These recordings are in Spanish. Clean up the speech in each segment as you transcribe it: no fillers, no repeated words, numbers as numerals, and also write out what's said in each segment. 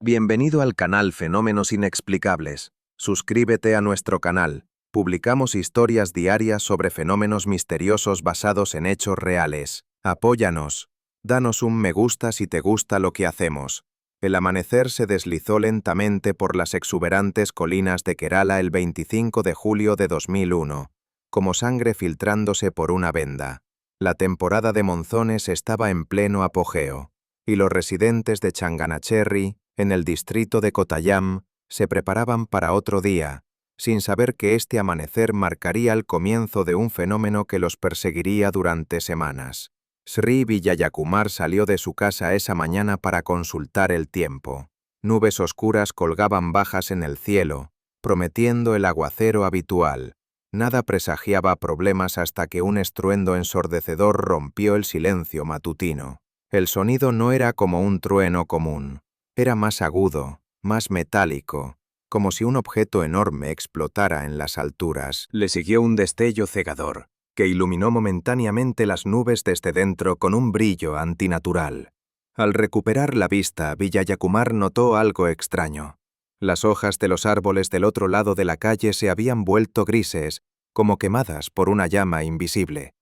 Bienvenido al canal Fenómenos Inexplicables. Suscríbete a nuestro canal. Publicamos historias diarias sobre fenómenos misteriosos basados en hechos reales. Apóyanos. Danos un me gusta si te gusta lo que hacemos. El amanecer se deslizó lentamente por las exuberantes colinas de Kerala el 25 de julio de 2001, como sangre filtrándose por una venda. La temporada de monzones estaba en pleno apogeo, y los residentes de Changanacheri, en el distrito de Kottayam, se preparaban para otro día, sin saber que este amanecer marcaría el comienzo de un fenómeno que los perseguiría durante semanas. Sri Vijayakumar salió de su casa esa mañana para consultar el tiempo. Nubes oscuras colgaban bajas en el cielo, prometiendo el aguacero habitual. Nada presagiaba problemas hasta que un estruendo ensordecedor rompió el silencio matutino. El sonido no era como un trueno común. Era más agudo, más metálico, como si un objeto enorme explotara en las alturas. Le siguió un destello cegador, que iluminó momentáneamente las nubes desde dentro con un brillo antinatural. Al recuperar la vista, Vijayakumar notó algo extraño. Las hojas de los árboles del otro lado de la calle se habían vuelto grises, como quemadas por una llama invisible.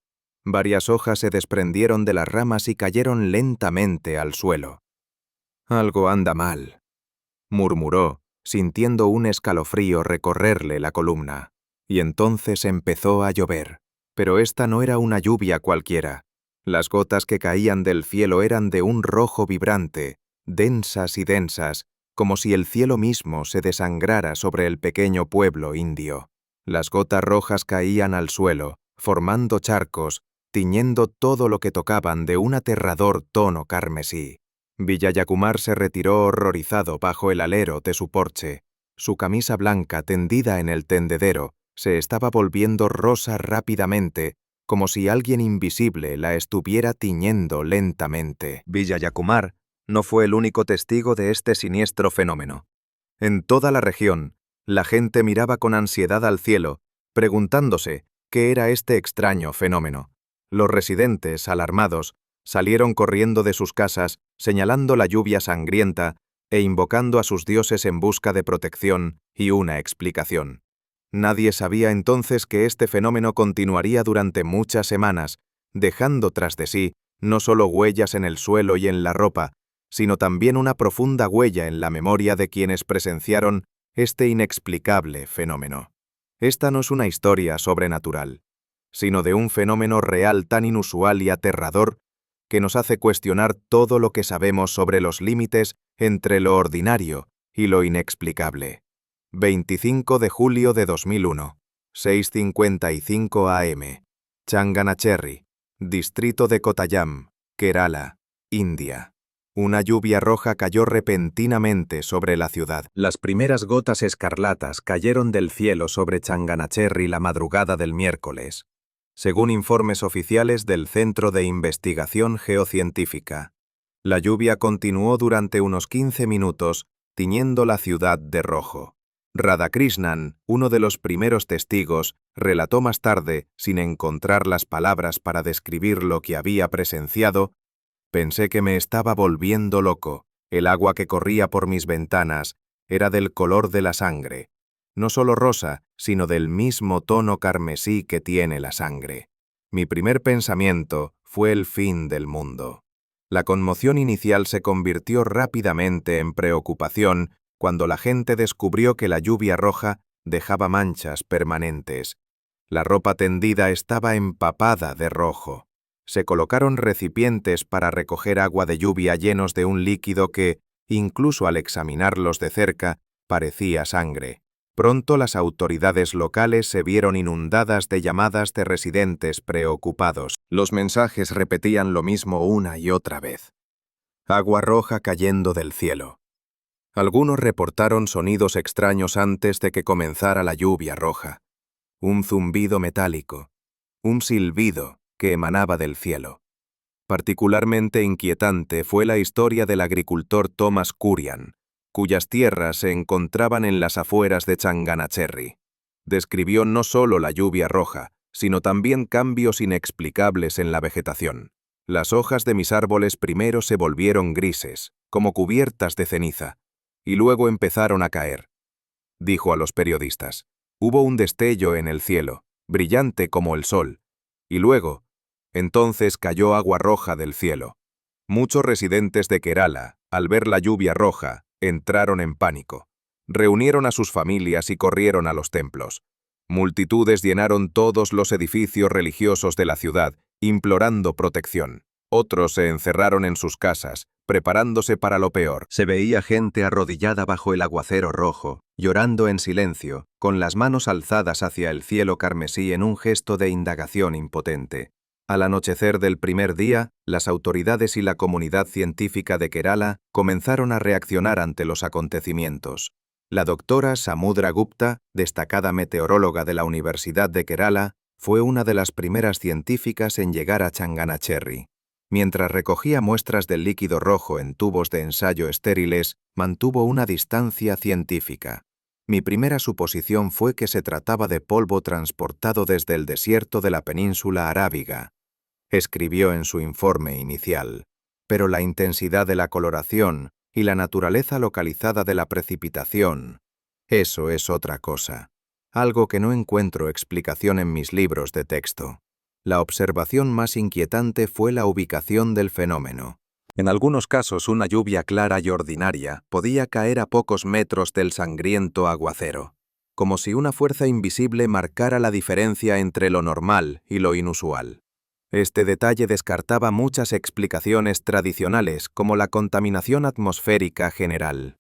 Varias hojas se desprendieron de las ramas y cayeron lentamente al suelo. «Algo anda mal», murmuró, sintiendo un escalofrío recorrerle la columna. Y entonces empezó a llover. Pero esta no era una lluvia cualquiera. Las gotas que caían del cielo eran de un rojo vibrante, densas y densas, como si el cielo mismo se desangrara sobre el pequeño pueblo indio. Las gotas rojas caían al suelo, formando charcos, tiñendo todo lo que tocaban de un aterrador tono carmesí. Vijayakumar se retiró horrorizado bajo el alero de su porche. Su camisa blanca tendida en el tendedero se estaba volviendo rosa rápidamente, como si alguien invisible la estuviera tiñendo lentamente. Vijayakumar no fue el único testigo de este siniestro fenómeno. En toda la región, la gente miraba con ansiedad al cielo, preguntándose qué era este extraño fenómeno. Los residentes, alarmados, salieron corriendo de sus casas, señalando la lluvia sangrienta e invocando a sus dioses en busca de protección y una explicación. Nadie sabía entonces que este fenómeno continuaría durante muchas semanas, dejando tras de sí no solo huellas en el suelo y en la ropa, sino también una profunda huella en la memoria de quienes presenciaron este inexplicable fenómeno. Esta no es una historia sobrenatural, sino de un fenómeno real tan inusual y aterrador que nos hace cuestionar todo lo que sabemos sobre los límites entre lo ordinario y lo inexplicable. 25 de julio de 2001, 6:55 am. Changanacheri, distrito de Kottayam, Kerala, India. Una lluvia roja cayó repentinamente sobre la ciudad. Las primeras gotas escarlatas cayeron del cielo sobre Changanacheri la madrugada del miércoles, según informes oficiales del Centro de Investigación Geocientífica. La lluvia continuó durante unos 15 minutos, tiñendo la ciudad de rojo. Radhakrishnan, uno de los primeros testigos, relató más tarde, sin encontrar las palabras para describir lo que había presenciado: «Pensé que me estaba volviendo loco. El agua que corría por mis ventanas era del color de la sangre. No solo rosa, sino del mismo tono carmesí que tiene la sangre. Mi primer pensamiento fue el fin del mundo». La conmoción inicial se convirtió rápidamente en preocupación cuando la gente descubrió que la lluvia roja dejaba manchas permanentes. La ropa tendida estaba empapada de rojo. Se colocaron recipientes para recoger agua de lluvia llenos de un líquido que, incluso al examinarlos de cerca, parecía sangre. Pronto las autoridades locales se vieron inundadas de llamadas de residentes preocupados. Los mensajes repetían lo mismo una y otra vez. Agua roja cayendo del cielo. Algunos reportaron sonidos extraños antes de que comenzara la lluvia roja. Un zumbido metálico, un silbido que emanaba del cielo. Particularmente inquietante fue la historia del agricultor Thomas Kurian, cuyas tierras se encontraban en las afueras de Changanacheri. Describió no solo la lluvia roja, sino también cambios inexplicables en la vegetación. Las hojas de mis árboles primero se volvieron grises, como cubiertas de ceniza. y luego empezaron a caer. Dijo a los periodistas. Hubo un destello en el cielo, brillante como el sol, y luego, entonces cayó agua roja del cielo. Muchos residentes de Kerala, al ver la lluvia roja, entraron en pánico. Reunieron a sus familias y corrieron a los templos. Multitudes llenaron todos los edificios religiosos de la ciudad, implorando protección. Otros se encerraron en sus casas, preparándose para lo peor. Se veía gente arrodillada bajo el aguacero rojo, llorando en silencio, con las manos alzadas hacia el cielo carmesí en un gesto de indagación impotente. Al anochecer del primer día, las autoridades y la comunidad científica de Kerala comenzaron a reaccionar ante los acontecimientos. La doctora Samudra Gupta, destacada meteoróloga de la Universidad de Kerala, fue una de las primeras científicas en llegar a Changanacheri. Mientras recogía muestras del líquido rojo en tubos de ensayo estériles, mantuvo una distancia científica. Mi primera suposición fue que se trataba de polvo transportado desde el desierto de la península arábiga, escribió en su informe inicial. Pero la intensidad de la coloración y la naturaleza localizada de la precipitación, eso es otra cosa. Algo que no encuentro explicación en mis libros de texto. La observación más inquietante fue la ubicación del fenómeno. En algunos casos, una lluvia clara y ordinaria podía caer a pocos metros del sangriento aguacero, como si una fuerza invisible marcara la diferencia entre lo normal y lo inusual. Este detalle descartaba muchas explicaciones tradicionales, como la contaminación atmosférica general.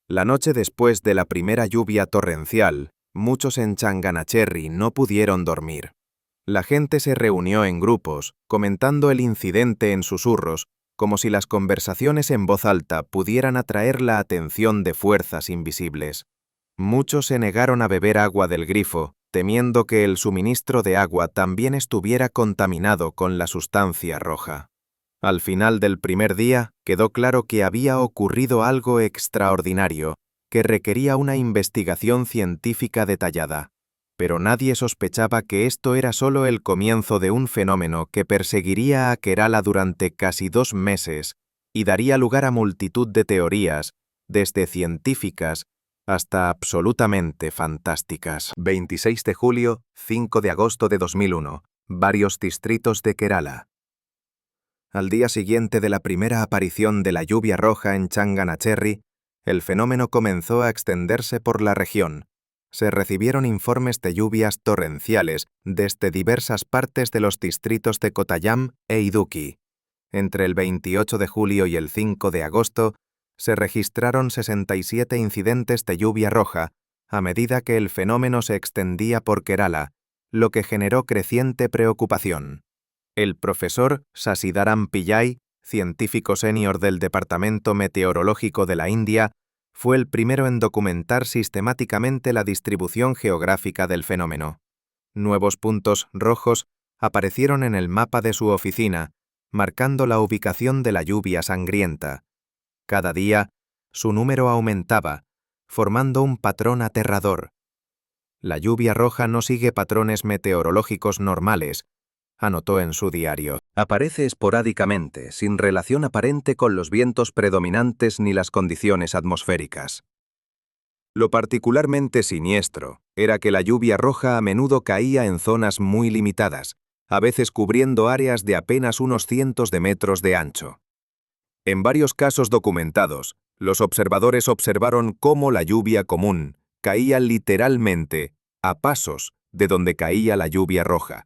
La noche después de la primera lluvia torrencial, muchos en Changanacheri no pudieron dormir. La gente se reunió en grupos, comentando el incidente en susurros, como si las conversaciones en voz alta pudieran atraer la atención de fuerzas invisibles. Muchos se negaron a beber agua del grifo, temiendo que el suministro de agua también estuviera contaminado con la sustancia roja. Al final del primer día, quedó claro que había ocurrido algo extraordinario, que requería una investigación científica detallada. Pero nadie sospechaba que esto era solo el comienzo de un fenómeno que perseguiría a Kerala durante casi 2 meses y daría lugar a multitud de teorías, desde científicas hasta absolutamente fantásticas. 26 de julio, 5 de agosto de 2001. Varios distritos de Kerala. Al día siguiente de la primera aparición de la lluvia roja en Changanacheri, el fenómeno comenzó a extenderse por la región. Se recibieron informes de lluvias torrenciales desde diversas partes de los distritos de Kottayam e Idukki. Entre el 28 de julio y el 5 de agosto, se registraron 67 incidentes de lluvia roja a medida que el fenómeno se extendía por Kerala, lo que generó creciente preocupación. El profesor Sasidaram Pillai, científico senior del Departamento Meteorológico de la India, fue el primero en documentar sistemáticamente la distribución geográfica del fenómeno. Nuevos puntos rojos aparecieron en el mapa de su oficina, marcando la ubicación de la lluvia sangrienta. Cada día, su número aumentaba, formando un patrón aterrador. La lluvia roja no sigue patrones meteorológicos normales, anotó en su diario. Aparece esporádicamente, sin relación aparente con los vientos predominantes ni las condiciones atmosféricas. Lo particularmente siniestro era que la lluvia roja a menudo caía en zonas muy limitadas, a veces cubriendo áreas de apenas unos cientos de metros de ancho. En varios casos documentados, los observadores observaron cómo la lluvia común caía literalmente a pasos de donde caía la lluvia roja,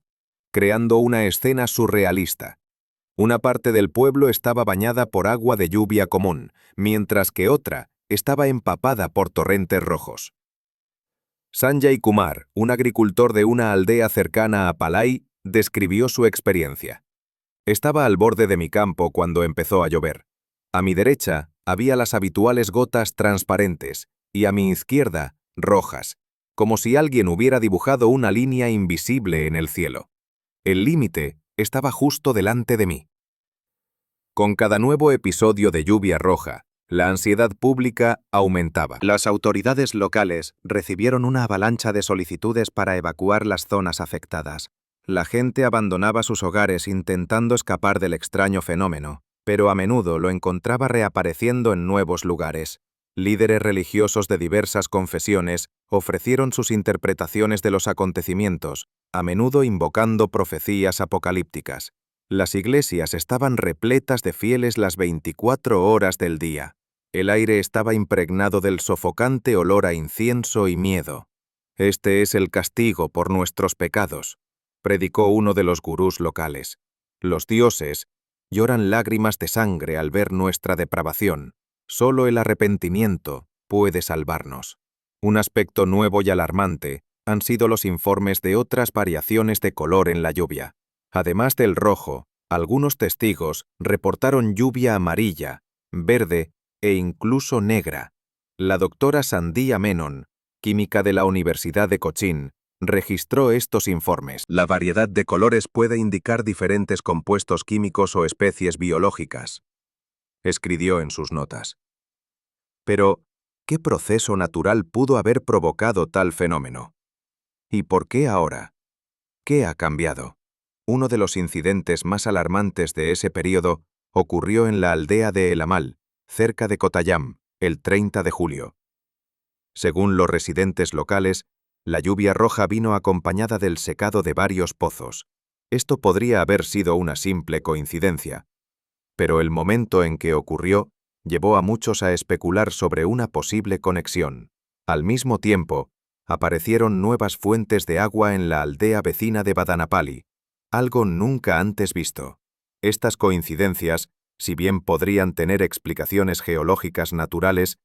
creando una escena surrealista. Una parte del pueblo estaba bañada por agua de lluvia común, mientras que otra estaba empapada por torrentes rojos. Sanjay Kumar, un agricultor de una aldea cercana a Palai, describió su experiencia. Estaba al borde de mi campo cuando empezó a llover. A mi derecha había las habituales gotas transparentes y a mi izquierda rojas, como si alguien hubiera dibujado una línea invisible en el cielo. El límite estaba justo delante de mí. Con cada nuevo episodio de lluvia roja, la ansiedad pública aumentaba. Las autoridades locales recibieron una avalancha de solicitudes para evacuar las zonas afectadas. La gente abandonaba sus hogares intentando escapar del extraño fenómeno, pero a menudo lo encontraba reapareciendo en nuevos lugares. Líderes religiosos de diversas confesiones ofrecieron sus interpretaciones de los acontecimientos, a menudo invocando profecías apocalípticas. Las iglesias estaban repletas de fieles las 24 horas del día. El aire estaba impregnado del sofocante olor a incienso y miedo. «Este es el castigo por nuestros pecados», predicó uno de los gurús locales. «Los dioses lloran lágrimas de sangre al ver nuestra depravación. Solo el arrepentimiento puede salvarnos». Un aspecto nuevo y alarmante han sido los informes de otras variaciones de color en la lluvia. Además del rojo, algunos testigos reportaron lluvia amarilla, verde e incluso negra. La doctora Sandhya Menon, química de la Universidad de Cochin, registró estos informes. La variedad de colores puede indicar diferentes compuestos químicos o especies biológicas, escribió en sus notas. Pero, ¿qué proceso natural pudo haber provocado tal fenómeno? ¿Y por qué ahora? ¿Qué ha cambiado? Uno de los incidentes más alarmantes de ese período ocurrió en la aldea de El Amal, cerca de Kottayam, el 30 de julio. Según los residentes locales, la lluvia roja vino acompañada del secado de varios pozos. Esto podría haber sido una simple coincidencia, pero el momento en que ocurrió llevó a muchos a especular sobre una posible conexión. Al mismo tiempo, aparecieron nuevas fuentes de agua en la aldea vecina de Badanapalli, algo nunca antes visto. Estas coincidencias, si bien podrían tener explicaciones geológicas naturales,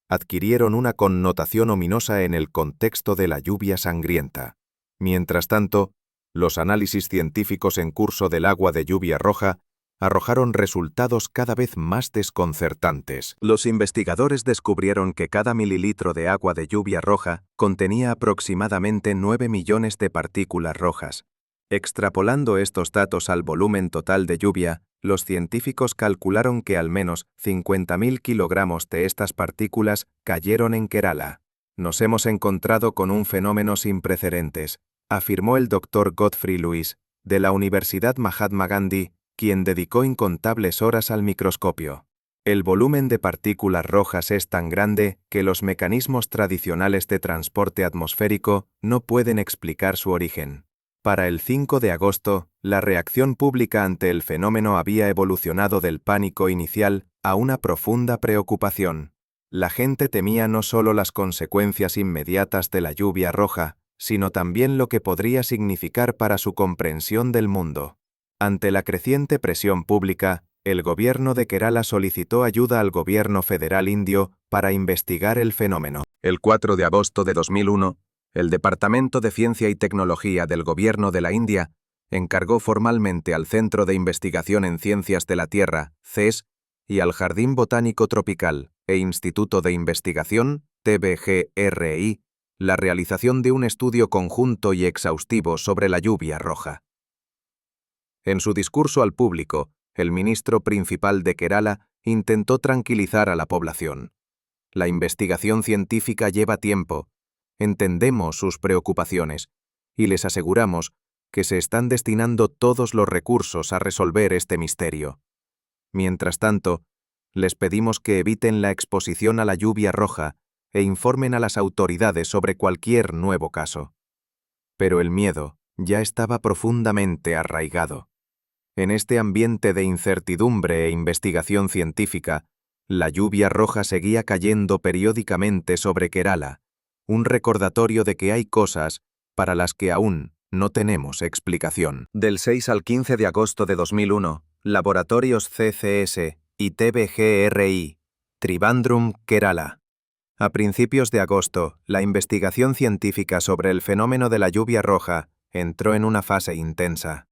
adquirieron una connotación ominosa en el contexto de la lluvia sangrienta. Mientras tanto, los análisis científicos en curso del agua de lluvia roja arrojaron resultados cada vez más desconcertantes. Los investigadores descubrieron que cada mililitro de agua de lluvia roja contenía aproximadamente 9 millones de partículas rojas. Extrapolando estos datos al volumen total de lluvia, los científicos calcularon que al menos 50.000 kilogramos de estas partículas cayeron en Kerala. «Nos hemos encontrado con un fenómeno sin precedentes», afirmó el Dr. Godfrey Lewis, de la Universidad Mahatma Gandhi, quien dedicó incontables horas al microscopio. El volumen de partículas rojas es tan grande que los mecanismos tradicionales de transporte atmosférico no pueden explicar su origen. Para el 5 de agosto, la reacción pública ante el fenómeno había evolucionado del pánico inicial a una profunda preocupación. La gente temía no solo las consecuencias inmediatas de la lluvia roja, sino también lo que podría significar para su comprensión del mundo. Ante la creciente presión pública, el gobierno de Kerala solicitó ayuda al gobierno federal indio para investigar el fenómeno. El 4 de agosto de 2001, el Departamento de Ciencia y Tecnología del Gobierno de la India encargó formalmente al Centro de Investigación en Ciencias de la Tierra, CES, y al Jardín Botánico Tropical e Instituto de Investigación, TBGRI, la realización de un estudio conjunto y exhaustivo sobre la lluvia roja. En su discurso al público, el ministro principal de Kerala intentó tranquilizar a la población. La investigación científica lleva tiempo. Entendemos sus preocupaciones y les aseguramos que se están destinando todos los recursos a resolver este misterio. Mientras tanto, les pedimos que eviten la exposición a la lluvia roja e informen a las autoridades sobre cualquier nuevo caso. Pero el miedo ya estaba profundamente arraigado. En este ambiente de incertidumbre e investigación científica, la lluvia roja seguía cayendo periódicamente sobre Kerala, un recordatorio de que hay cosas para las que aún no tenemos explicación. Del 6 al 15 de agosto de 2001, laboratorios CCS y TBGRI, Trivandrum, Kerala. A principios de agosto, la investigación científica sobre el fenómeno de la lluvia roja entró en una fase intensa.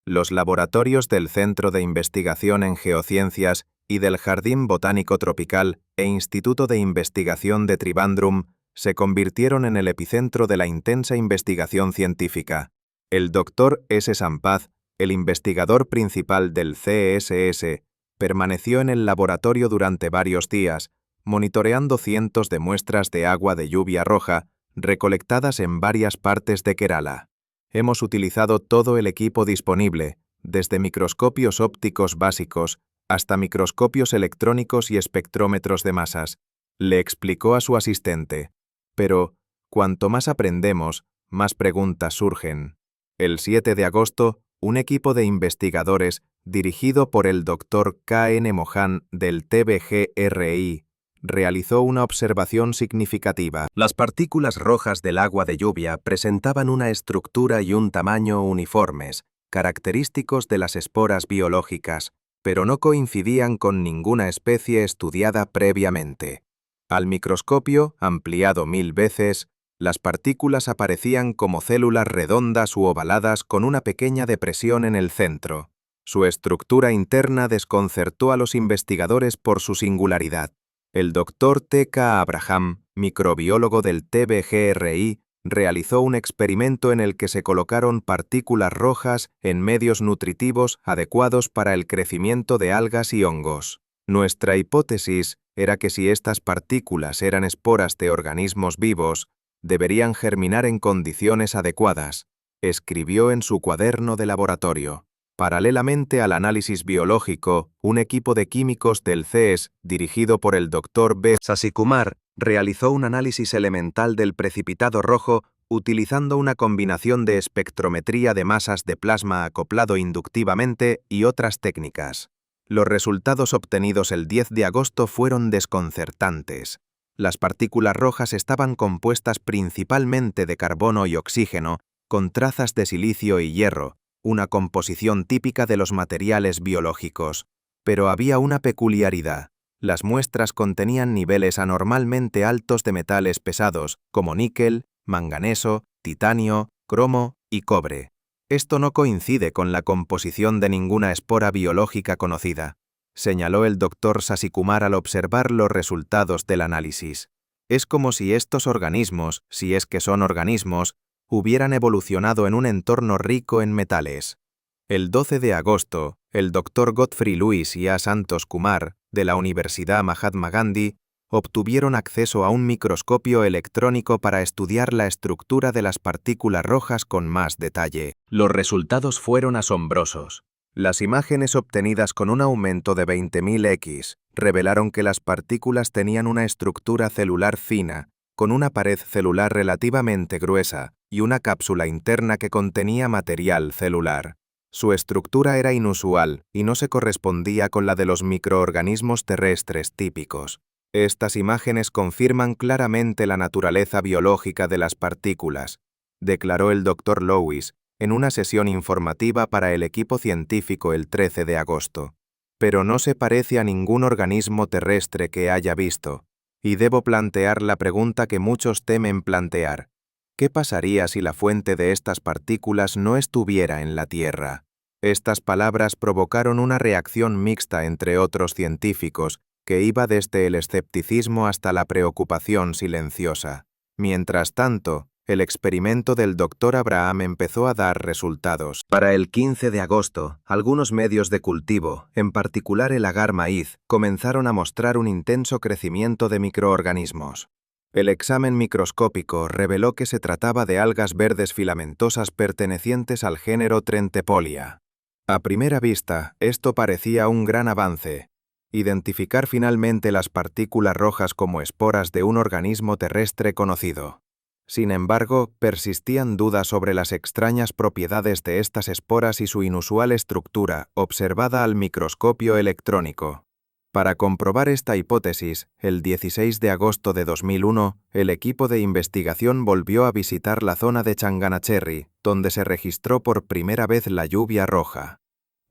Los laboratorios del Centro de Investigación en Geociencias y del Jardín Botánico Tropical e Instituto de Investigación de Trivandrum se convirtieron en el epicentro de la intensa investigación científica. El Dr. S. Sampath, el investigador principal del CSS, permaneció en el laboratorio durante varios días, monitoreando cientos de muestras de agua de lluvia roja recolectadas en varias partes de Kerala. Hemos utilizado todo el equipo disponible, desde microscopios ópticos básicos hasta microscopios electrónicos y espectrómetros de masas. le explicó a su asistente. Pero, cuanto más aprendemos, más preguntas surgen. El 7 de agosto, un equipo de investigadores, dirigido por el Dr. K.N. Mohan del TBGRI, realizó una observación significativa. Las partículas rojas del agua de lluvia presentaban una estructura y un tamaño uniformes, característicos de las esporas biológicas, pero no coincidían con ninguna especie estudiada previamente. Al microscopio, ampliado 1000 veces, las partículas aparecían como células redondas u ovaladas con una pequeña depresión en el centro. Su estructura interna desconcertó a los investigadores por su singularidad. El Dr. T.K. Abraham, microbiólogo del TBGRI, realizó un experimento en el que se colocaron partículas rojas en medios nutritivos adecuados para el crecimiento de algas y hongos. Nuestra hipótesis era que si estas partículas eran esporas de organismos vivos, deberían germinar en condiciones adecuadas, escribió en su cuaderno de laboratorio. Paralelamente al análisis biológico, un equipo de químicos del CES, dirigido por el Dr. B. Sasikumar, realizó un análisis elemental del precipitado rojo utilizando una combinación de espectrometría de masas de plasma acoplado inductivamente y otras técnicas. Los resultados obtenidos el 10 de agosto fueron desconcertantes. Las partículas rojas estaban compuestas principalmente de carbono y oxígeno, con trazas de silicio y hierro, una composición típica de los materiales biológicos. Pero había una peculiaridad. Las muestras contenían niveles anormalmente altos de metales pesados, como níquel, manganeso, titanio, cromo y cobre. Esto no coincide con la composición de ninguna espora biológica conocida, señaló el Dr. Sasikumar al observar los resultados del análisis. Es como si estos organismos, si es que son organismos, hubieran evolucionado en un entorno rico en metales. El 12 de agosto, el Dr. Godfrey Lewis y A. Santos Kumar, de la Universidad Mahatma Gandhi, obtuvieron acceso a un microscopio electrónico para estudiar la estructura de las partículas rojas con más detalle. Los resultados fueron asombrosos. Las imágenes obtenidas con un aumento de 20.000x revelaron que las partículas tenían una estructura celular fina, con una pared celular relativamente gruesa y una cápsula interna que contenía material celular. Su estructura era inusual y no se correspondía con la de los microorganismos terrestres típicos. Estas imágenes confirman claramente la naturaleza biológica de las partículas, declaró el Dr. Lewis en una sesión informativa para el equipo científico el 13 de agosto. Pero no se parece a ningún organismo terrestre que haya visto, y debo plantear la pregunta que muchos temen plantear. ¿Qué pasaría si la fuente de estas partículas no estuviera en la Tierra? Estas palabras provocaron una reacción mixta entre otros científicos, que iba desde el escepticismo hasta la preocupación silenciosa. Mientras tanto, el experimento del Dr. Abraham empezó a dar resultados. Para el 15 de agosto, algunos medios de cultivo, en particular el agar maíz, comenzaron a mostrar un intenso crecimiento de microorganismos. El examen microscópico reveló que se trataba de algas verdes filamentosas pertenecientes al género Trentepolia. A primera vista, esto parecía un gran avance. Identificar finalmente las partículas rojas como esporas de un organismo terrestre conocido. Sin embargo, persistían dudas sobre las extrañas propiedades de estas esporas y su inusual estructura, observada al microscopio electrónico. Para comprobar esta hipótesis, el 16 de agosto de 2001, el equipo de investigación volvió a visitar la zona de Changanacheri, donde se registró por primera vez la lluvia roja.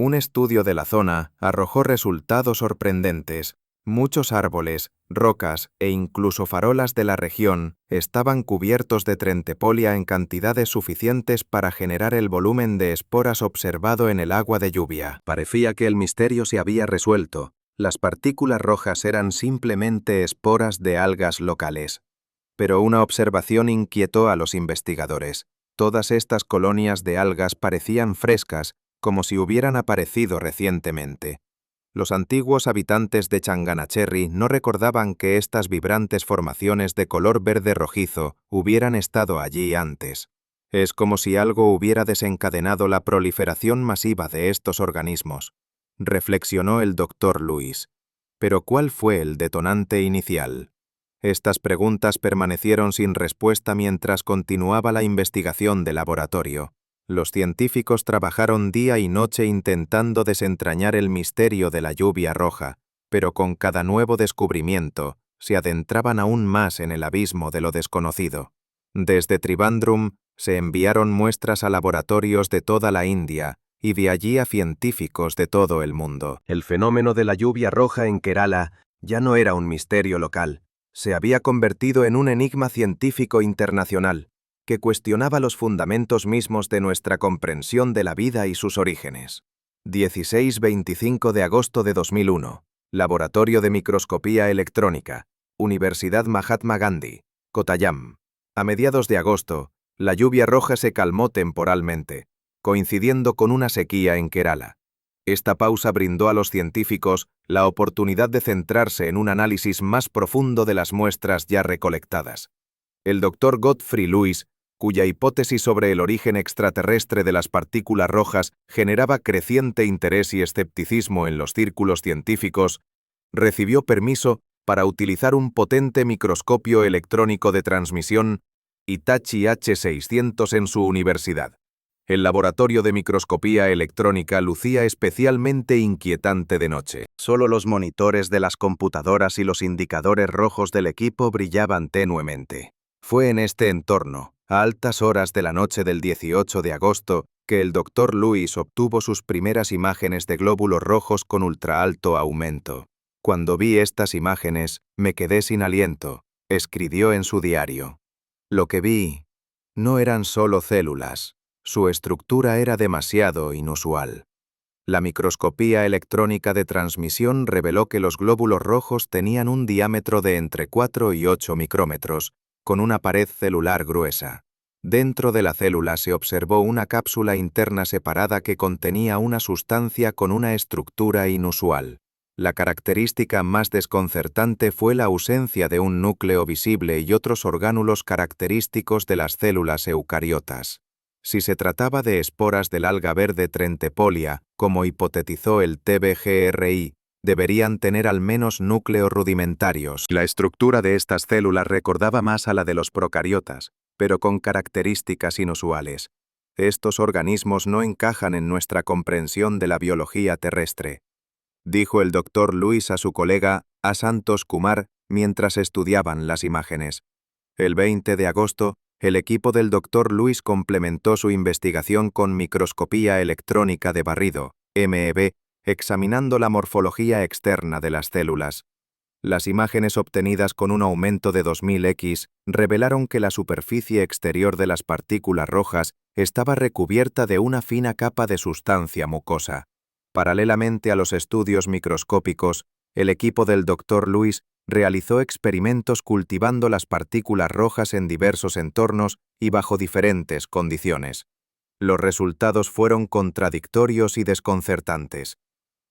Un estudio de la zona arrojó resultados sorprendentes. Muchos árboles, rocas e incluso farolas de la región estaban cubiertos de Trentepolia en cantidades suficientes para generar el volumen de esporas observado en el agua de lluvia. Parecía que el misterio se había resuelto. Las partículas rojas eran simplemente esporas de algas locales. Pero una observación inquietó a los investigadores. Todas estas colonias de algas parecían frescas, como si hubieran aparecido recientemente. Los antiguos habitantes de Changanacheri no recordaban que estas vibrantes formaciones de color verde rojizo hubieran estado allí antes. Es como si algo hubiera desencadenado la proliferación masiva de estos organismos, reflexionó el Dr. Lewis. Pero ¿cuál fue el detonante inicial? Estas preguntas permanecieron sin respuesta mientras continuaba la investigación de laboratorio. Los científicos trabajaron día y noche intentando desentrañar el misterio de la lluvia roja, pero con cada nuevo descubrimiento, se adentraban aún más en el abismo de lo desconocido. Desde Trivandrum se enviaron muestras a laboratorios de toda la India y de allí a científicos de todo el mundo. El fenómeno de la lluvia roja en Kerala ya no era un misterio local. Se había convertido en un enigma científico internacional que cuestionaba los fundamentos mismos de nuestra comprensión de la vida y sus orígenes. 16-25 de agosto de 2001. Laboratorio de Microscopía Electrónica, Universidad Mahatma Gandhi, Kottayam. A mediados de agosto, la lluvia roja se calmó temporalmente, coincidiendo con una sequía en Kerala. Esta pausa brindó a los científicos la oportunidad de centrarse en un análisis más profundo de las muestras ya recolectadas. El Dr. Godfrey Lewis, cuya hipótesis sobre el origen extraterrestre de las partículas rojas generaba creciente interés y escepticismo en los círculos científicos, recibió permiso para utilizar un potente microscopio electrónico de transmisión Hitachi H600 en su universidad. El laboratorio de microscopía electrónica lucía especialmente inquietante de noche. Solo los monitores de las computadoras y los indicadores rojos del equipo brillaban tenuemente. Fue en este entorno, a altas horas de la noche del 18 de agosto, que el Dr. Lewis obtuvo sus primeras imágenes de glóbulos rojos con ultraalto aumento. Cuando vi estas imágenes, me quedé sin aliento, escribió en su diario. Lo que vi no eran solo células. Su estructura era demasiado inusual. La microscopía electrónica de transmisión reveló que los glóbulos rojos tenían un diámetro de entre 4 y 8 micrómetros, con una pared celular gruesa. Dentro de la célula se observó una cápsula interna separada que contenía una sustancia con una estructura inusual. La característica más desconcertante fue la ausencia de un núcleo visible y otros orgánulos característicos de las células eucariotas. Si se trataba de esporas del alga verde Trentepolia, como hipotetizó el TBGRI, deberían tener al menos núcleos rudimentarios. La estructura de estas células recordaba más a la de los procariotas, pero con características inusuales. Estos organismos no encajan en nuestra comprensión de la biología terrestre, dijo el Dr. Lewis a su colega A. Santos Kumar mientras estudiaban las imágenes. El 20 de agosto, el equipo del Dr. Lewis complementó su investigación con microscopía electrónica de barrido, MEB, examinando la morfología externa de las células. Las imágenes obtenidas con un aumento de 2000X revelaron que la superficie exterior de las partículas rojas estaba recubierta de una fina capa de sustancia mucosa. Paralelamente a los estudios microscópicos, el equipo del Dr. Lewis realizó experimentos cultivando las partículas rojas en diversos entornos y bajo diferentes condiciones. Los resultados fueron contradictorios y desconcertantes.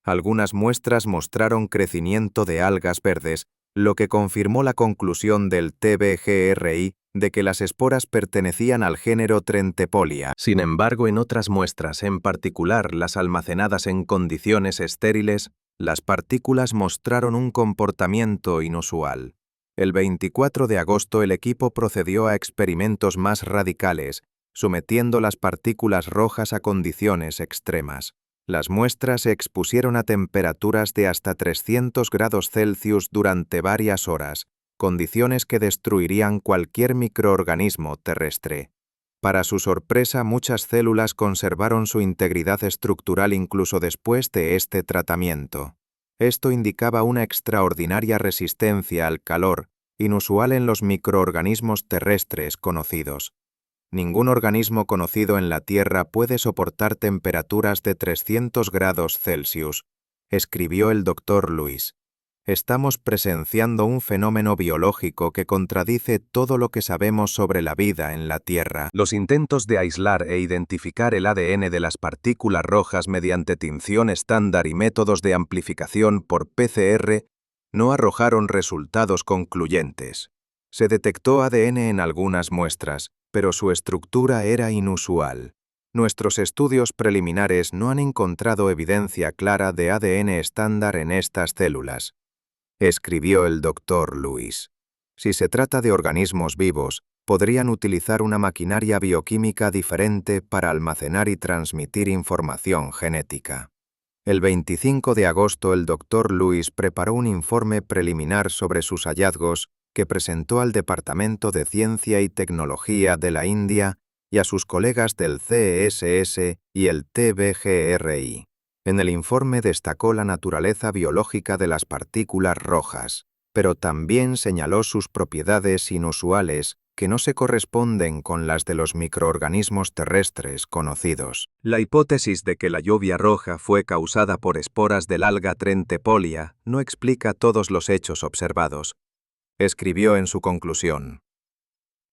Algunas muestras mostraron crecimiento de algas verdes, lo que confirmó la conclusión del TBGRI de que las esporas pertenecían al género Trentepolia. Sin embargo, en otras muestras, en particular las almacenadas en condiciones estériles, las partículas mostraron un comportamiento inusual. El 24 de agosto el equipo procedió a experimentos más radicales, sometiendo las partículas rojas a condiciones extremas. Las muestras se expusieron a temperaturas de hasta 300 grados Celsius durante varias horas, condiciones que destruirían cualquier microorganismo terrestre. Para su sorpresa, muchas células conservaron su integridad estructural incluso después de este tratamiento. Esto indicaba una extraordinaria resistencia al calor, inusual en los microorganismos terrestres conocidos. Ningún organismo conocido en la Tierra puede soportar temperaturas de 300 grados Celsius, escribió el Dr. Lewis. Estamos presenciando un fenómeno biológico que contradice todo lo que sabemos sobre la vida en la Tierra. Los intentos de aislar e identificar el ADN de las partículas rojas mediante tinción estándar y métodos de amplificación por PCR no arrojaron resultados concluyentes. Se detectó ADN en algunas muestras, pero su estructura era inusual. Nuestros estudios preliminares no han encontrado evidencia clara de ADN estándar en estas células, escribió el Dr. Lewis. Si se trata de organismos vivos, podrían utilizar una maquinaria bioquímica diferente para almacenar y transmitir información genética. El 25 de agosto, el Dr. Lewis preparó un informe preliminar sobre sus hallazgos que presentó al Departamento de Ciencia y Tecnología de la India y a sus colegas del CESS y el TBGRI. En el informe destacó la naturaleza biológica de las partículas rojas, pero también señaló sus propiedades inusuales que no se corresponden con las de los microorganismos terrestres conocidos. La hipótesis de que la lluvia roja fue causada por esporas del alga Trentepolia no explica todos los hechos observados. Escribió en su conclusión: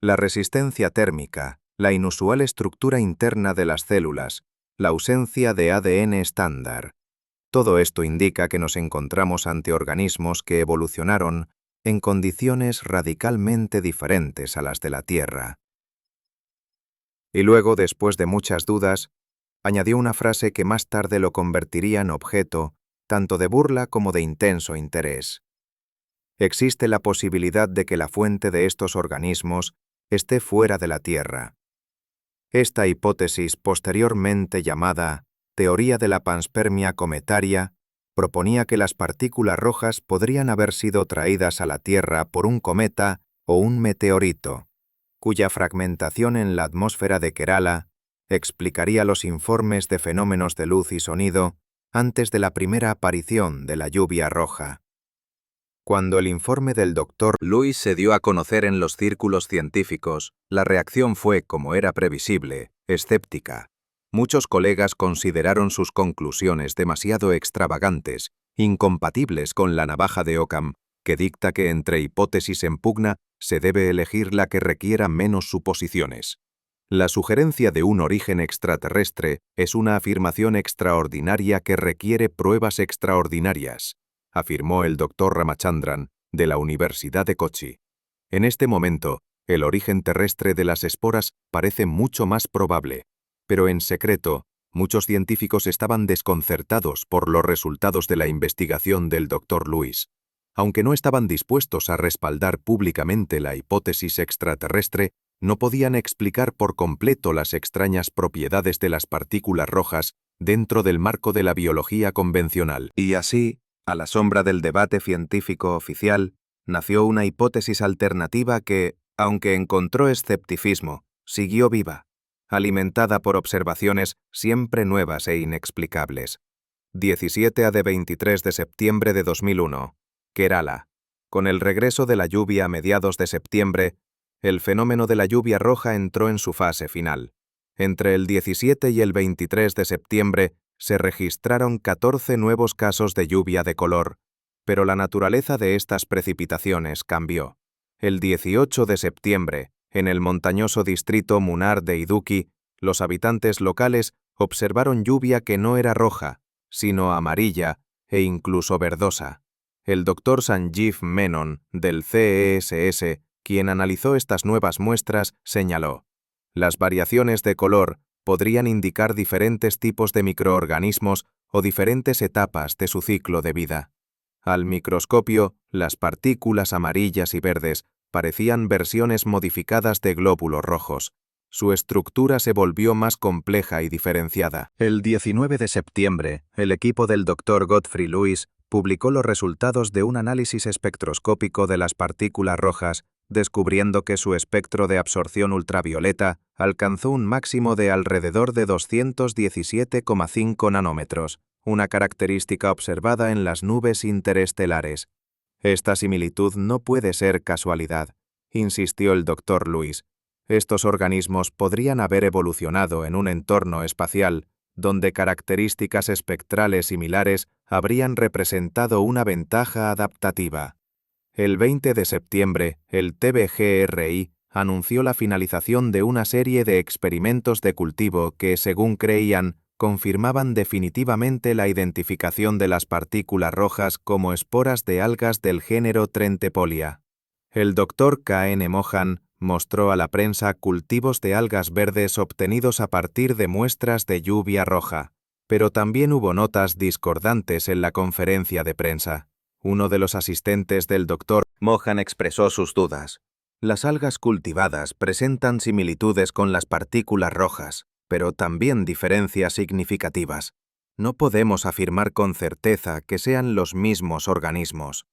la resistencia térmica, la inusual estructura interna de las células, la ausencia de ADN estándar. Todo esto indica que nos encontramos ante organismos que evolucionaron en condiciones radicalmente diferentes a las de la Tierra. Y luego, después de muchas dudas, añadió una frase que más tarde lo convertiría en objeto tanto de burla como de intenso interés. Existe la posibilidad de que la fuente de estos organismos esté fuera de la Tierra. Esta hipótesis, posteriormente llamada teoría de la panspermia cometaria, proponía que las partículas rojas podrían haber sido traídas a la Tierra por un cometa o un meteorito, cuya fragmentación en la atmósfera de Kerala explicaría los informes de fenómenos de luz y sonido antes de la primera aparición de la lluvia roja. Cuando el informe del Dr. Lewis se dio a conocer en los círculos científicos, la reacción fue, como era previsible, escéptica. Muchos colegas consideraron sus conclusiones demasiado extravagantes, incompatibles con la navaja de Occam, que dicta que entre hipótesis en pugna se debe elegir la que requiera menos suposiciones. La sugerencia de un origen extraterrestre es una afirmación extraordinaria que requiere pruebas extraordinarias, afirmó el Dr. Ramachandran, de la Universidad de Kochi. En este momento, el origen terrestre de las esporas parece mucho más probable, pero en secreto, muchos científicos estaban desconcertados por los resultados de la investigación del Dr. Lewis. Aunque no estaban dispuestos a respaldar públicamente la hipótesis extraterrestre, no podían explicar por completo las extrañas propiedades de las partículas rojas dentro del marco de la biología convencional. Y así, a la sombra del debate científico oficial, nació una hipótesis alternativa que, aunque encontró escepticismo, siguió viva, alimentada por observaciones siempre nuevas e inexplicables. 17 a 23 de septiembre de 2001. Kerala. Con el regreso de la lluvia a mediados de septiembre, el fenómeno de la lluvia roja entró en su fase final. Entre el 17 y el 23 de septiembre se registraron 14 nuevos casos de lluvia de color, pero la naturaleza de estas precipitaciones cambió. El 18 de septiembre, en el montañoso distrito Munnar de Idukki, los habitantes locales observaron lluvia que no era roja, sino amarilla e incluso verdosa. El Dr. Sanjeev Menon, del CESS, quien analizó estas nuevas muestras, señaló: las variaciones de color podrían indicar diferentes tipos de microorganismos o diferentes etapas de su ciclo de vida. Al microscopio, las partículas amarillas y verdes parecían versiones modificadas de glóbulos rojos. Su estructura se volvió más compleja y diferenciada. El 19 de septiembre, el equipo del Dr. Godfrey Lewis publicó los resultados de un análisis espectroscópico de las partículas rojas, descubriendo que su espectro de absorción ultravioleta alcanzó un máximo de alrededor de 217,5 nanómetros, una característica observada en las nubes interestelares. Esta similitud no puede ser casualidad, insistió el Dr. Lewis. Estos organismos podrían haber evolucionado en un entorno espacial donde características espectrales similares habrían representado una ventaja adaptativa. El 20 de septiembre, el TBGRI anunció la finalización de una serie de experimentos de cultivo que, según creían, confirmaban definitivamente la identificación de las partículas rojas como esporas de algas del género Trentepolia. El Dr. K.N. Mohan mostró a la prensa cultivos de algas verdes obtenidos a partir de muestras de lluvia roja, pero también hubo notas discordantes en la conferencia de prensa. Uno de los asistentes del Dr. Mohan expresó sus dudas. Las algas cultivadas presentan similitudes con las partículas rojas, pero también diferencias significativas. No podemos afirmar con certeza que sean los mismos organismos.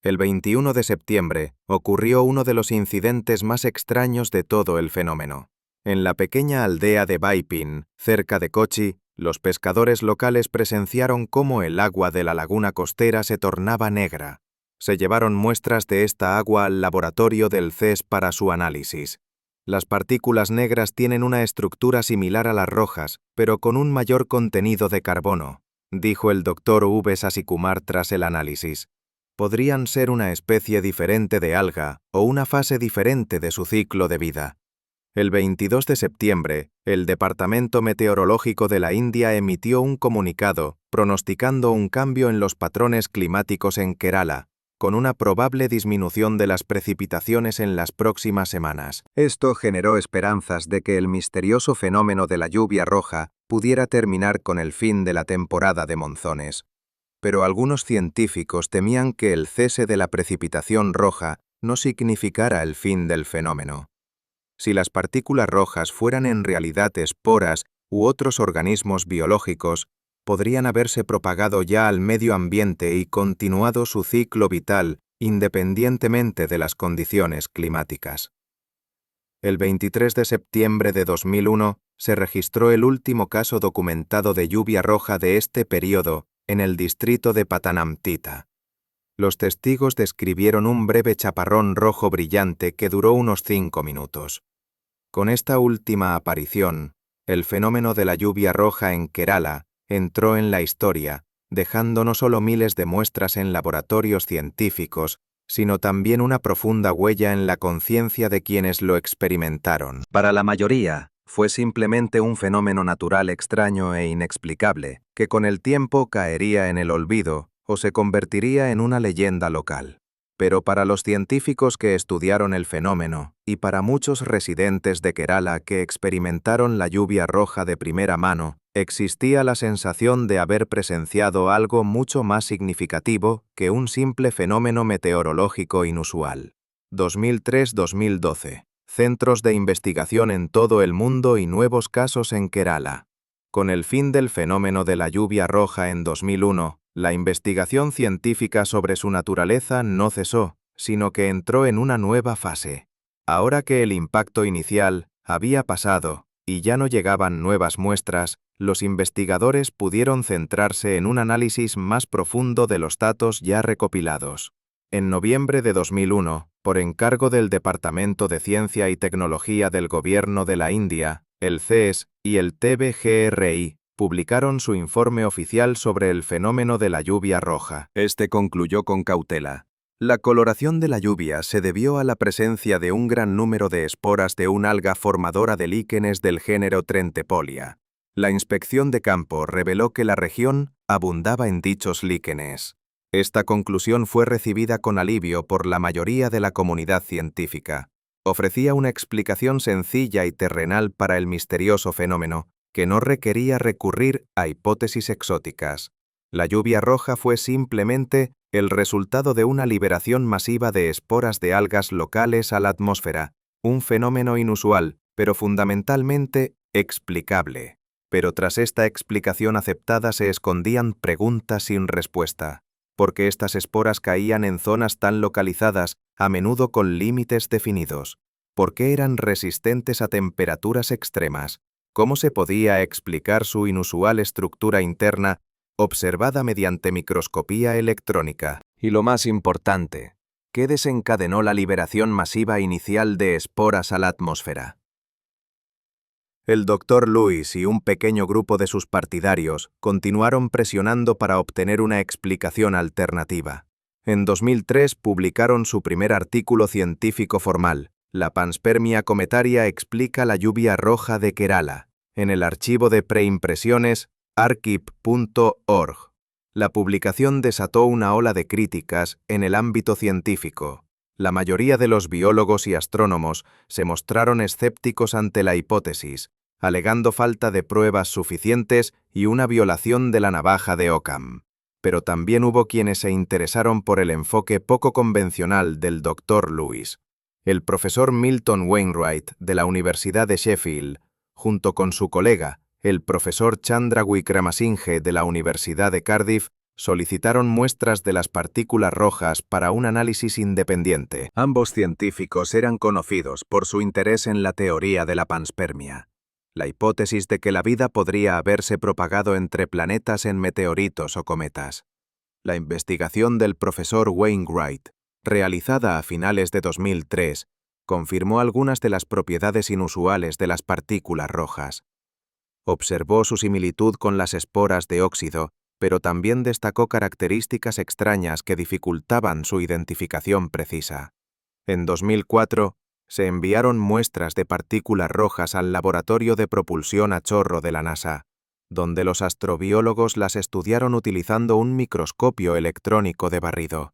El 21 de septiembre ocurrió uno de los incidentes más extraños de todo el fenómeno. En la pequeña aldea de Baipin, cerca de Kochi, los pescadores locales presenciaron cómo el agua de la laguna costera se tornaba negra. Se llevaron muestras de esta agua al laboratorio del CES para su análisis. Las partículas negras tienen una estructura similar a las rojas, pero con un mayor contenido de carbono, dijo el Dr. V. Sasikumar tras el análisis. Podrían ser una especie diferente de alga o una fase diferente de su ciclo de vida. El 22 de septiembre, el Departamento Meteorológico de la India emitió un comunicado pronosticando un cambio en los patrones climáticos en Kerala, con una probable disminución de las precipitaciones en las próximas semanas. Esto generó esperanzas de que el misterioso fenómeno de la lluvia roja pudiera terminar con el fin de la temporada de monzones. Pero algunos científicos temían que el cese de la precipitación roja no significara el fin del fenómeno. Si las partículas rojas fueran en realidad esporas u otros organismos biológicos, podrían haberse propagado ya al medio ambiente y continuado su ciclo vital independientemente de las condiciones climáticas. El 23 de septiembre de 2001 se registró el último caso documentado de lluvia roja de este período en el distrito de Patanamthitta. Los testigos describieron un breve chaparrón rojo brillante que duró unos 5 minutos. Con esta última aparición, el fenómeno de la lluvia roja en Kerala entró en la historia, dejando no solo miles de muestras en laboratorios científicos, sino también una profunda huella en la conciencia de quienes lo experimentaron. Para la mayoría, fue simplemente un fenómeno natural extraño e inexplicable, que con el tiempo caería en el olvido o se convertiría en una leyenda local. Pero para los científicos que estudiaron el fenómeno y para muchos residentes de Kerala que experimentaron la lluvia roja de primera mano, existía la sensación de haber presenciado algo mucho más significativo que un simple fenómeno meteorológico inusual. 2003-2012. Centros de investigación en todo el mundo y nuevos casos en Kerala. Con el fin del fenómeno de la lluvia roja en 2001, la investigación científica sobre su naturaleza no cesó, sino que entró en una nueva fase. Ahora que el impacto inicial había pasado y ya no llegaban nuevas muestras, los investigadores pudieron centrarse en un análisis más profundo de los datos ya recopilados. En noviembre de 2001, por encargo del Departamento de Ciencia y Tecnología del Gobierno de la India, el CES y el TBGRI, publicaron su informe oficial sobre el fenómeno de la lluvia roja. Este concluyó con cautela. La coloración de la lluvia se debió a la presencia de un gran número de esporas de un alga formadora de líquenes del género Trentepolia. La inspección de campo reveló que la región abundaba en dichos líquenes. Esta conclusión fue recibida con alivio por la mayoría de la comunidad científica. Ofrecía una explicación sencilla y terrenal para el misterioso fenómeno, que no requería recurrir a hipótesis exóticas. La lluvia roja fue simplemente el resultado de una liberación masiva de esporas de algas locales a la atmósfera, un fenómeno inusual, pero fundamentalmente explicable. Pero tras esta explicación aceptada se escondían preguntas sin respuesta. ¿Por qué estas esporas caían en zonas tan localizadas, a menudo con límites definidos? ¿Por qué eran resistentes a temperaturas extremas? ¿Cómo se podía explicar su inusual estructura interna, observada mediante microscopía electrónica? Y lo más importante, ¿qué desencadenó la liberación masiva inicial de esporas a la atmósfera? El Dr. Lewis y un pequeño grupo de sus partidarios continuaron presionando para obtener una explicación alternativa. En 2003 publicaron su primer artículo científico formal, La panspermia cometaria explica la lluvia roja de Kerala, en el archivo de preimpresiones archive.org. La publicación desató una ola de críticas en el ámbito científico. La mayoría de los biólogos y astrónomos se mostraron escépticos ante la hipótesis, alegando falta de pruebas suficientes y una violación de la navaja de Occam. pero también hubo quienes se interesaron por el enfoque poco convencional del Dr. Lewis. El profesor Milton Wainwright de la Universidad de Sheffield, junto con su colega, el profesor Chandra Wickramasinghe de la Universidad de Cardiff, solicitaron muestras de las partículas rojas para un análisis independiente. Ambos científicos eran conocidos por su interés en la teoría de la panspermia, la hipótesis de que la vida podría haberse propagado entre planetas en meteoritos o cometas. La investigación del profesor Wainwright, realizada a finales de 2003, confirmó algunas de las propiedades inusuales de las partículas rojas. Observó su similitud con las esporas de óxido, pero también destacó características extrañas que dificultaban su identificación precisa. En 2004, se enviaron muestras de partículas rojas al Laboratorio de Propulsión a Chorro de la NASA, donde los astrobiólogos las estudiaron utilizando un microscopio electrónico de barrido.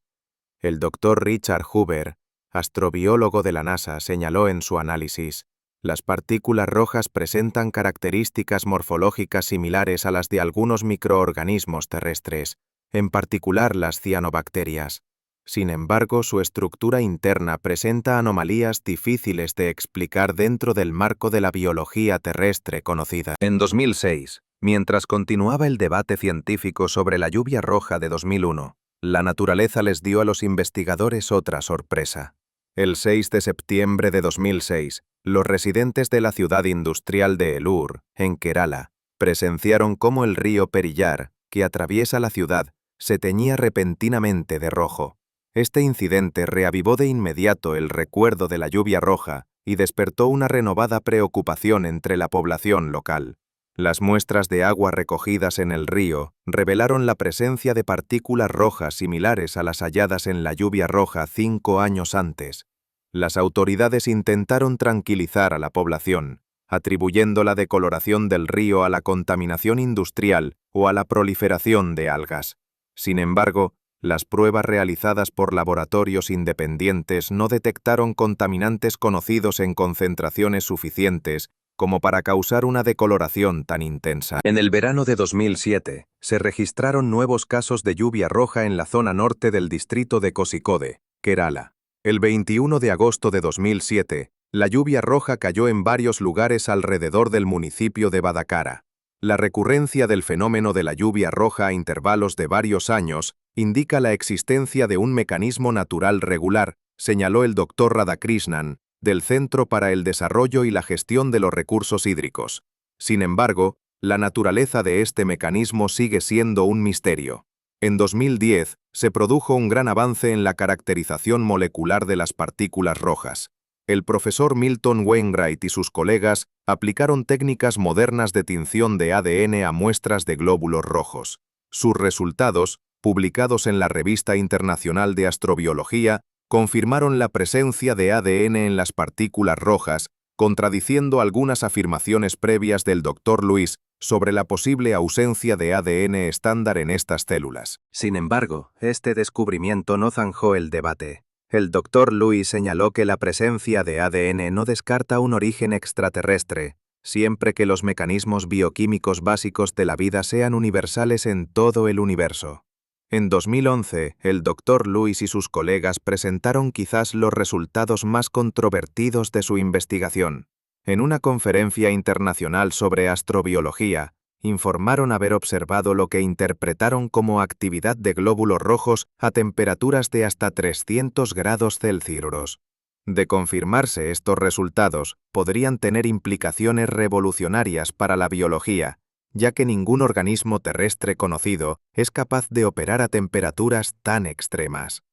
El Dr. Richard Hoover, astrobiólogo de la NASA, señaló en su análisis: las partículas rojas presentan características morfológicas similares a las de algunos microorganismos terrestres, en particular las cianobacterias. Sin embargo, su estructura interna presenta anomalías difíciles de explicar dentro del marco de la biología terrestre conocida. En 2006, mientras continuaba el debate científico sobre la lluvia roja de 2001, la naturaleza les dio a los investigadores otra sorpresa. El 6 de septiembre de 2006, los residentes de la ciudad industrial de Elur, en Kerala, presenciaron cómo el río Periyar, que atraviesa la ciudad, se teñía repentinamente de rojo. Este incidente reavivó de inmediato el recuerdo de la lluvia roja y despertó una renovada preocupación entre la población local. Las muestras de agua recogidas en el río revelaron la presencia de partículas rojas similares a las halladas en la lluvia roja 5 años antes. Las autoridades intentaron tranquilizar a la población, atribuyendo la decoloración del río a la contaminación industrial o a la proliferación de algas. Sin embargo, las pruebas realizadas por laboratorios independientes no detectaron contaminantes conocidos en concentraciones suficientes como para causar una decoloración tan intensa. En el verano de 2007, se registraron nuevos casos de lluvia roja en la zona norte del distrito de Kozhikode, Kerala. El 21 de agosto de 2007, la lluvia roja cayó en varios lugares alrededor del municipio de Badakara. La recurrencia del fenómeno de la lluvia roja a intervalos de varios años indica la existencia de un mecanismo natural regular, señaló el Dr. Radhakrishnan, del Centro para el Desarrollo y la Gestión de los Recursos Hídricos. Sin embargo, la naturaleza de este mecanismo sigue siendo un misterio. En 2010, se produjo un gran avance en la caracterización molecular de las partículas rojas. El profesor Milton Wainwright y sus colegas aplicaron técnicas modernas de tinción de ADN a muestras de glóbulos rojos. Sus resultados, publicados en la Revista Internacional de Astrobiología, confirmaron la presencia de ADN en las partículas rojas, contradiciendo algunas afirmaciones previas del Dr. Lewis sobre la posible ausencia de ADN estándar en estas células. Sin embargo, este descubrimiento no zanjó el debate. El Dr. Lewis señaló que la presencia de ADN no descarta un origen extraterrestre, siempre que los mecanismos bioquímicos básicos de la vida sean universales en todo el universo. En 2011, el Dr. Lewis y sus colegas presentaron quizás los resultados más controvertidos de su investigación. En una conferencia internacional sobre astrobiología, informaron haber observado lo que interpretaron como actividad de glóbulos rojos a temperaturas de hasta 300 grados Celsius. De confirmarse estos resultados, podrían tener implicaciones revolucionarias para la biología, ya que ningún organismo terrestre conocido es capaz de operar a temperaturas tan extremas.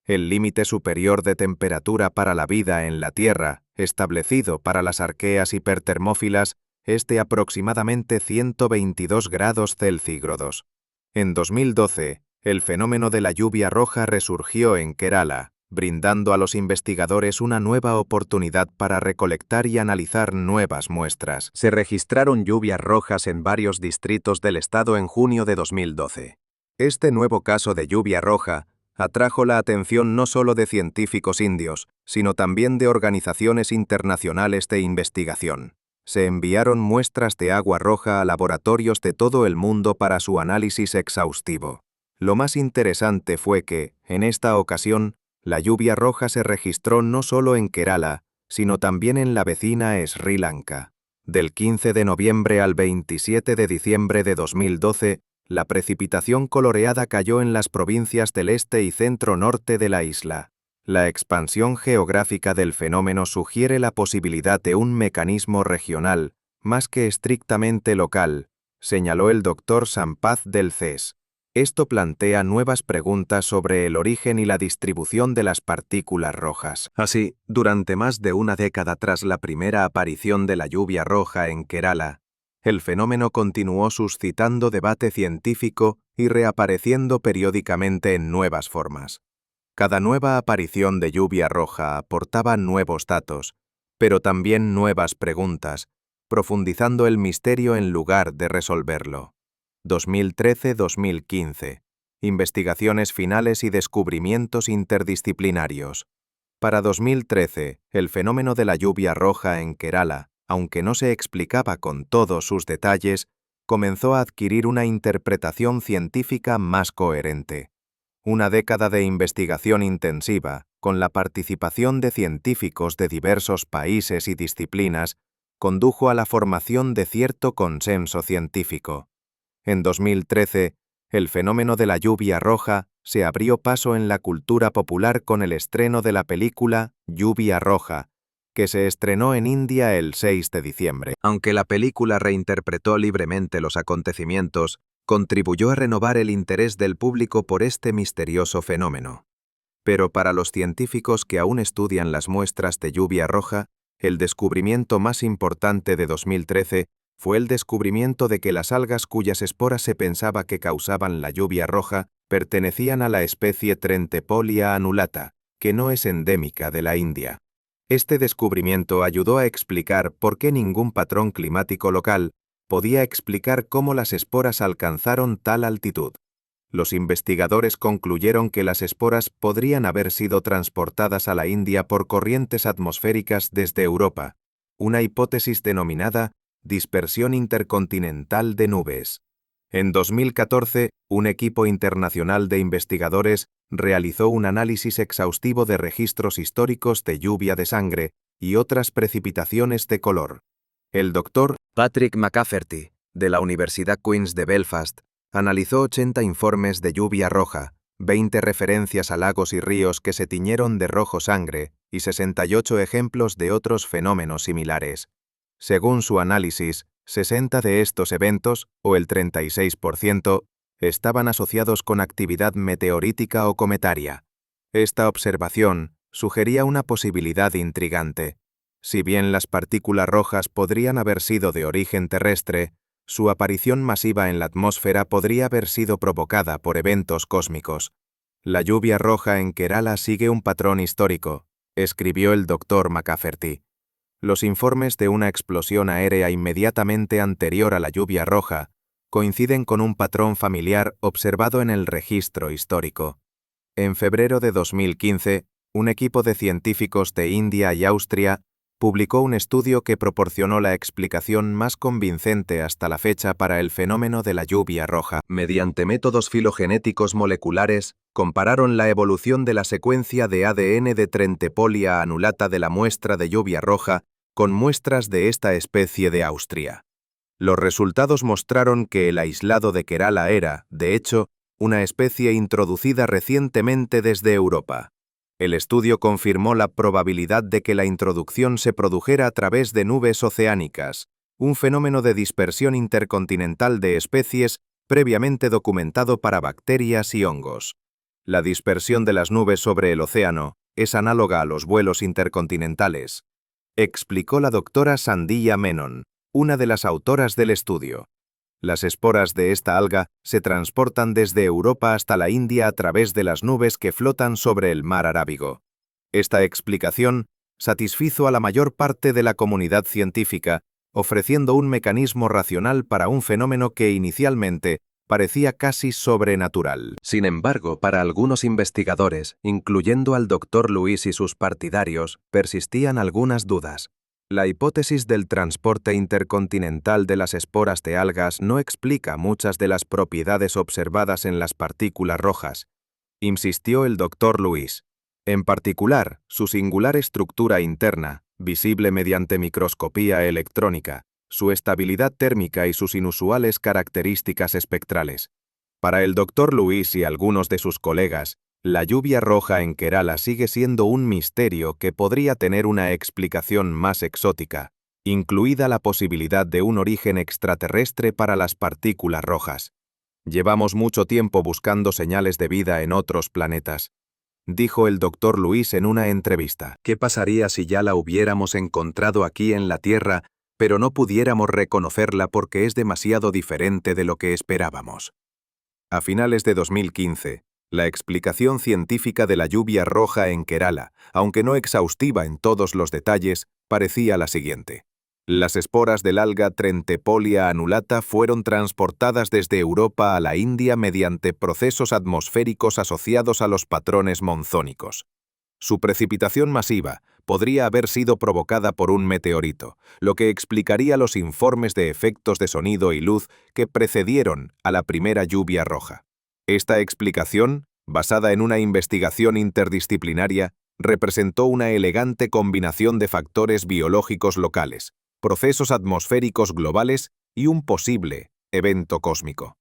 El límite superior de temperatura para la vida en la Tierra, establecido para las arqueas hipertermófilas, es de aproximadamente 122 grados Celsius. En 2012, el fenómeno de la lluvia roja resurgió en Kerala, brindando a los investigadores una nueva oportunidad para recolectar y analizar nuevas muestras. Se registraron lluvias rojas en varios distritos del estado en junio de 2012. Este nuevo caso de lluvia roja atrajo la atención no solo de científicos indios, sino también de organizaciones internacionales de investigación. Se enviaron muestras de agua roja a laboratorios de todo el mundo para su análisis exhaustivo. Lo más interesante fue que, en esta ocasión, la lluvia roja se registró no solo en Kerala, sino también en la vecina Sri Lanka. Del 15 de noviembre al 27 de diciembre de 2012, la precipitación coloreada cayó en las provincias del este y centro-norte de la isla. La expansión geográfica del fenómeno sugiere la posibilidad de un mecanismo regional, más que estrictamente local, señaló el Dr. Sampath del CES. Esto plantea nuevas preguntas sobre el origen y la distribución de las partículas rojas. Así, durante más de una década tras la primera aparición de la lluvia roja en Kerala, el fenómeno continuó suscitando debate científico y reapareciendo periódicamente en nuevas formas. Cada nueva aparición de lluvia roja aportaba nuevos datos, pero también nuevas preguntas, profundizando el misterio en lugar de resolverlo. 2013-2015. Investigaciones finales y descubrimientos interdisciplinarios. Para 2013, el fenómeno de la lluvia roja en Kerala, aunque no se explicaba con todos sus detalles, comenzó a adquirir una interpretación científica más coherente. Una década de investigación intensiva, con la participación de científicos de diversos países y disciplinas, condujo a la formación de cierto consenso científico. En 2013, el fenómeno de la lluvia roja se abrió paso en la cultura popular con el estreno de la película Lluvia Roja, que se estrenó en India el 6 de diciembre. Aunque la película reinterpretó libremente los acontecimientos, contribuyó a renovar el interés del público por este misterioso fenómeno. Pero para los científicos que aún estudian las muestras de lluvia roja, el descubrimiento más importante de 2013 fue el descubrimiento de que las algas cuyas esporas se pensaba que causaban la lluvia roja pertenecían a la especie Trentepolia annulata, que no es endémica de la India. Este descubrimiento ayudó a explicar por qué ningún patrón climático local podía explicar cómo las esporas alcanzaron tal altitud. Los investigadores concluyeron que las esporas podrían haber sido transportadas a la India por corrientes atmosféricas desde Europa, una hipótesis denominada dispersión intercontinental de nubes. En 2014, un equipo internacional de investigadores realizó un análisis exhaustivo de registros históricos de lluvia de sangre y otras precipitaciones de color. El doctor Patrick McCafferty, de la Universidad Queen's de Belfast, analizó 80 informes de lluvia roja, 20 referencias a lagos y ríos que se tiñeron de rojo sangre y 68 ejemplos de otros fenómenos similares. Según su análisis, 60 de estos eventos, o el 36%, estaban asociados con actividad meteorítica o cometaria. Esta observación sugería una posibilidad intrigante. Si bien las partículas rojas podrían haber sido de origen terrestre, su aparición masiva en la atmósfera podría haber sido provocada por eventos cósmicos. La lluvia roja en Kerala sigue un patrón histórico, escribió el Dr. McCafferty. Los informes de una explosión aérea inmediatamente anterior a la lluvia roja coinciden con un patrón familiar observado en el registro histórico. En febrero de 2015, un equipo de científicos de India y Austria publicó un estudio que proporcionó la explicación más convincente hasta la fecha para el fenómeno de la lluvia roja. Mediante métodos filogenéticos moleculares, compararon la evolución de la secuencia de ADN de Trentepolia annulata de la muestra de lluvia roja con muestras de esta especie de Austria. Los resultados mostraron que el aislado de Kerala era, de hecho, una especie introducida recientemente desde Europa. El estudio confirmó la probabilidad de que la introducción se produjera a través de nubes oceánicas, un fenómeno de dispersión intercontinental de especies previamente documentado para bacterias y hongos. La dispersión de las nubes sobre el océano es análoga a los vuelos intercontinentales, explicó la doctora Sandhya Menon, una de las autoras del estudio. Las esporas de esta alga se transportan desde Europa hasta la India a través de las nubes que flotan sobre el mar Arábigo. Esta explicación satisfizo a la mayor parte de la comunidad científica, ofreciendo un mecanismo racional para un fenómeno que inicialmente parecía casi sobrenatural. Sin embargo, para algunos investigadores, incluyendo al Dr. Lewis y sus partidarios, persistían algunas dudas. La hipótesis del transporte intercontinental de las esporas de algas no explica muchas de las propiedades observadas en las partículas rojas, insistió el Dr. Lewis. En particular, su singular estructura interna, visible mediante microscopía electrónica, su estabilidad térmica y sus inusuales características espectrales. Para el Dr. Lewis y algunos de sus colegas, la lluvia roja en Kerala sigue siendo un misterio que podría tener una explicación más exótica, incluida la posibilidad de un origen extraterrestre para las partículas rojas. Llevamos mucho tiempo buscando señales de vida en otros planetas, dijo el Dr. Lewis en una entrevista. ¿Qué pasaría si ya la hubiéramos encontrado aquí en la Tierra, pero no pudiéramos reconocerla porque es demasiado diferente de lo que esperábamos? A finales de 2015, la explicación científica de la lluvia roja en Kerala, aunque no exhaustiva en todos los detalles, parecía la siguiente. Las esporas del alga Trentepolia annulata fueron transportadas desde Europa a la India mediante procesos atmosféricos asociados a los patrones monzónicos. Su precipitación masiva podría haber sido provocada por un meteorito, lo que explicaría los informes de efectos de sonido y luz que precedieron a la primera lluvia roja. Esta explicación, basada en una investigación interdisciplinaria, representó una elegante combinación de factores biológicos locales, procesos atmosféricos globales y un posible evento cósmico.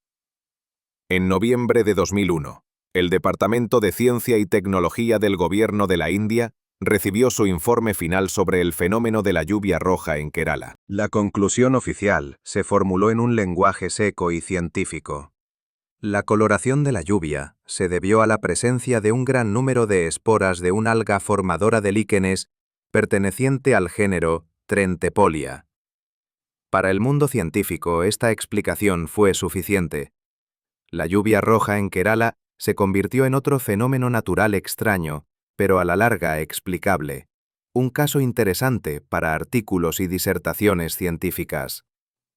En noviembre de 2001, el Departamento de Ciencia y Tecnología del Gobierno de la India recibió su informe final sobre el fenómeno de la lluvia roja en Kerala. La conclusión oficial se formuló en un lenguaje seco y científico. La coloración de la lluvia se debió a la presencia de un gran número de esporas de un alga formadora de líquenes perteneciente al género Trentepolia. Para el mundo científico, esta explicación fue suficiente. La lluvia roja en Kerala se convirtió en otro fenómeno natural extraño, pero a la larga explicable. Un caso interesante para artículos y disertaciones científicas.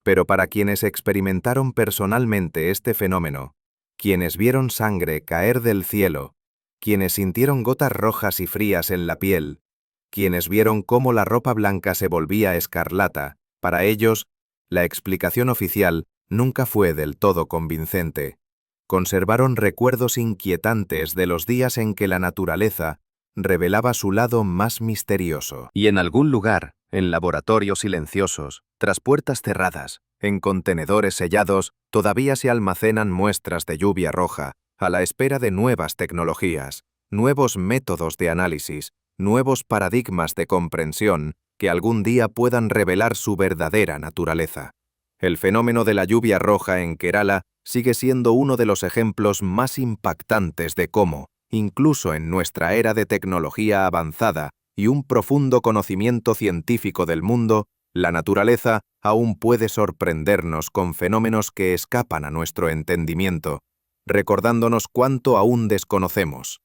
Pero para quienes experimentaron personalmente este fenómeno, quienes vieron sangre caer del cielo, quienes sintieron gotas rojas y frías en la piel, quienes vieron cómo la ropa blanca se volvía escarlata, para ellos, la explicación oficial nunca fue del todo convincente. Conservaron recuerdos inquietantes de los días en que la naturaleza revelaba su lado más misterioso. Y en algún lugar, en laboratorios silenciosos, tras puertas cerradas, en contenedores sellados, todavía se almacenan muestras de lluvia roja, a la espera de nuevas tecnologías, nuevos métodos de análisis, nuevos paradigmas de comprensión que algún día puedan revelar su verdadera naturaleza. El fenómeno de la lluvia roja en Kerala sigue siendo uno de los ejemplos más impactantes de cómo, incluso en nuestra era de tecnología avanzada y un profundo conocimiento científico del mundo, la naturaleza aún puede sorprendernos con fenómenos que escapan a nuestro entendimiento, recordándonos cuánto aún desconocemos.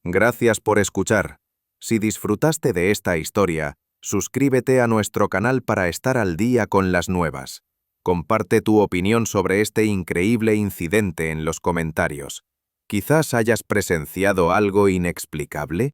Gracias por escuchar. Si disfrutaste de esta historia, suscríbete a nuestro canal para estar al día con las nuevas. Comparte tu opinión sobre este increíble incidente en los comentarios. Quizás hayas presenciado algo inexplicable.